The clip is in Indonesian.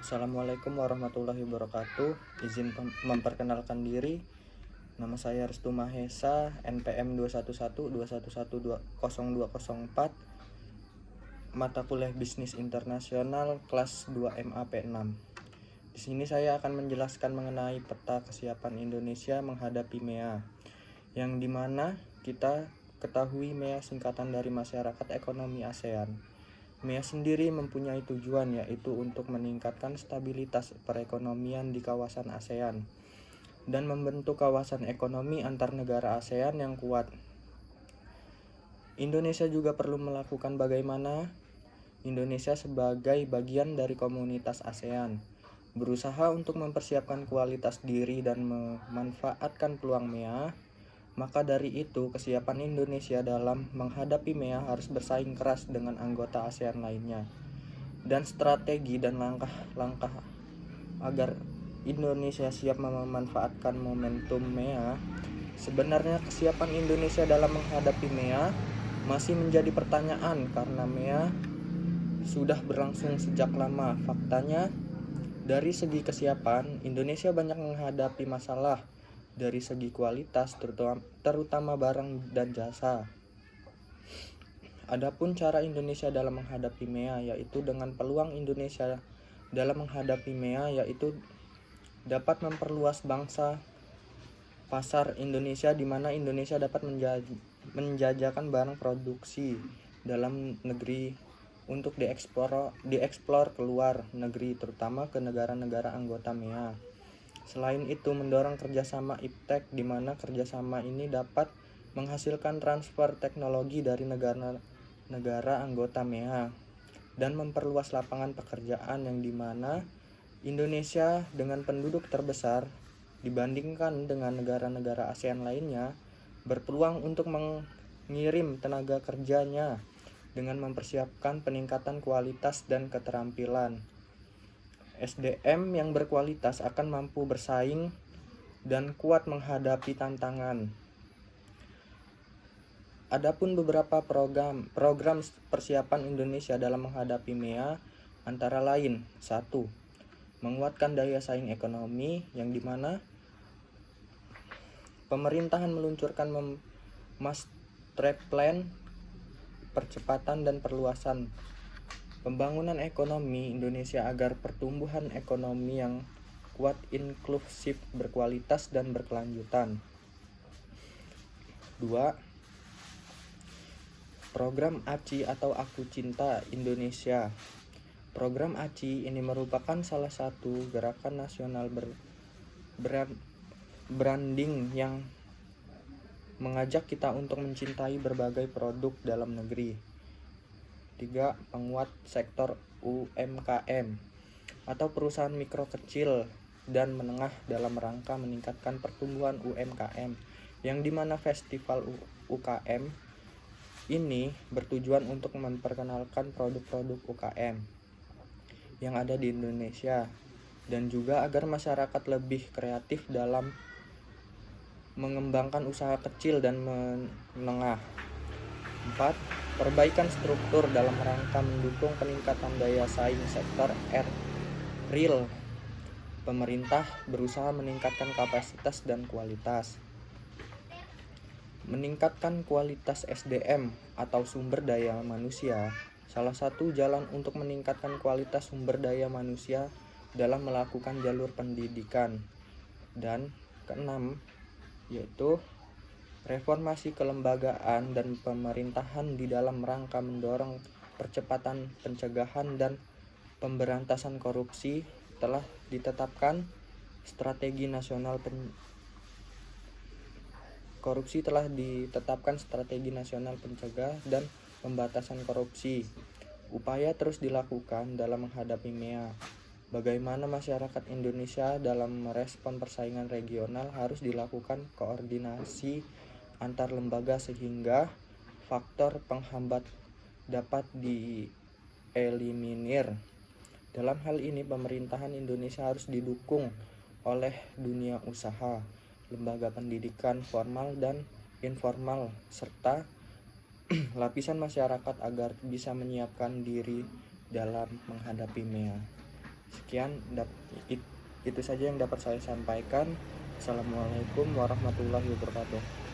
Assalamualaikum warahmatullahi wabarakatuh. Izin memperkenalkan diri. Nama saya Restu Mahesa, NPM 21121120204, mata kuliah Bisnis Internasional kelas 2 MAP6. Di sini saya akan menjelaskan mengenai peta kesiapan Indonesia menghadapi MEA, yang dimana kita ketahui MEA singkatan dari Masyarakat Ekonomi ASEAN. MEA sendiri mempunyai tujuan, yaitu untuk meningkatkan stabilitas perekonomian di kawasan ASEAN dan membentuk kawasan ekonomi antar negara ASEAN yang kuat. Indonesia juga perlu melakukan bagaimana Indonesia sebagai bagian dari komunitas ASEAN berusaha untuk mempersiapkan kualitas diri dan memanfaatkan peluang MEA. Maka dari itu, kesiapan Indonesia dalam menghadapi MEA harus bersaing keras dengan anggota ASEAN lainnya. Dan strategi dan langkah-langkah agar Indonesia siap memanfaatkan momentum MEA. Sebenarnya kesiapan Indonesia dalam menghadapi MEA masih menjadi pertanyaan karena MEA sudah berlangsung sejak lama. Faktanya, dari segi kesiapan, Indonesia banyak menghadapi masalah dari segi kualitas, terutama barang dan jasa. Adapun cara Indonesia dalam menghadapi MEA, yaitu dengan peluang Indonesia dalam menghadapi MEA, yaitu dapat memperluas bangsa pasar Indonesia, di mana Indonesia dapat menjajakan barang produksi dalam negeri untuk dieksplor keluar negeri, terutama ke negara-negara anggota MEA. Selain itu, mendorong kerjasama IPTEK, di mana kerjasama ini dapat menghasilkan transfer teknologi dari negara anggota MEA dan memperluas lapangan pekerjaan, yang dimana Indonesia dengan penduduk terbesar dibandingkan dengan negara-negara ASEAN lainnya berpeluang untuk mengirim tenaga kerjanya dengan mempersiapkan peningkatan kualitas dan keterampilan. SDM yang berkualitas akan mampu bersaing dan kuat menghadapi tantangan. Adapun beberapa program persiapan Indonesia dalam menghadapi MEA antara lain: 1. Menguatkan daya saing ekonomi, yang dimana pemerintahan meluncurkan Master Plan percepatan dan perluasan pembangunan ekonomi Indonesia agar pertumbuhan ekonomi yang kuat, inklusif, berkualitas, dan berkelanjutan. 2. Program ACI atau Aku Cinta Indonesia. Program ACI ini merupakan salah satu gerakan nasional branding yang mengajak kita untuk mencintai berbagai produk dalam negeri. 3. Penguat sektor UMKM atau perusahaan mikro, kecil, dan menengah dalam rangka meningkatkan pertumbuhan UMKM, yang dimana festival UKM ini bertujuan untuk memperkenalkan produk-produk UKM yang ada di Indonesia, dan juga agar masyarakat lebih kreatif dalam mengembangkan usaha kecil dan menengah. 4. Perbaikan struktur dalam rangka mendukung peningkatan daya saing sektor real. Pemerintah berusaha meningkatkan kapasitas dan kualitas. Meningkatkan kualitas SDM atau sumber daya manusia. Salah satu jalan untuk meningkatkan kualitas sumber daya manusia dalam melakukan jalur pendidikan. Dan keenam, yaitu reformasi kelembagaan dan pemerintahan di dalam rangka mendorong percepatan pencegahan dan pemberantasan korupsi. Telah ditetapkan strategi nasional pencegah dan pembatasan korupsi. Upaya terus dilakukan dalam menghadapi MEA. Bagaimana masyarakat Indonesia dalam merespon persaingan regional, harus dilakukan koordinasi antar lembaga sehingga faktor penghambat dapat dieliminir. Dalam hal ini, pemerintahan Indonesia harus didukung oleh dunia usaha, lembaga pendidikan formal dan informal, serta lapisan masyarakat agar bisa menyiapkan diri dalam menghadapi MEA. Sekian itu saja yang dapat saya sampaikan. Assalamualaikum warahmatullahi wabarakatuh.